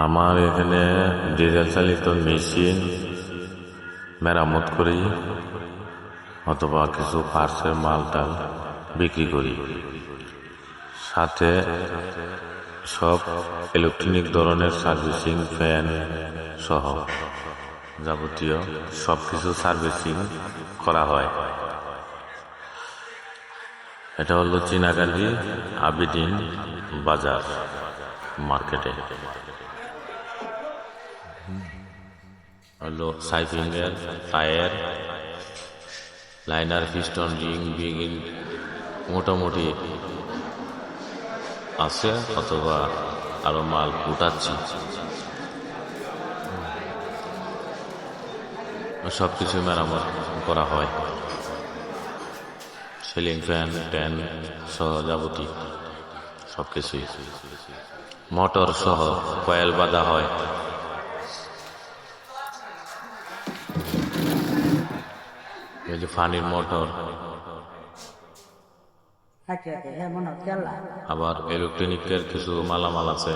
আমার এখানে ডিজেল চালিত মেশিন মেরামত করি অথবা কিছু পার্টসের মালটাল বিক্রি করি, সাথে সব ইলেকট্রনিক ধরনের সার্ভিসিং, ফ্যান সহ যাবতীয় সব কিছু সার্ভিসিং করা হয়। এটা হলো চীনাগালি আবিদিন বাজার মার্কেটে। হলো সাইফিংয়ের টায়ার, লাইনার, পিস্টন, রিং, বিগিন মোটামুটি আছে, অথবা আরো মাল উঠাচ্ছি। সবকিছু মেরামত করা হয়, সিলিং ফ্যান, ট্যান সহ যাবতীয় সবকিছুই, মোটর সহ কয়েল বাঁধা হয়। এই যে পানির মোটর, আবার ইলেকট্রনিকের কিছু মালামাল আছে,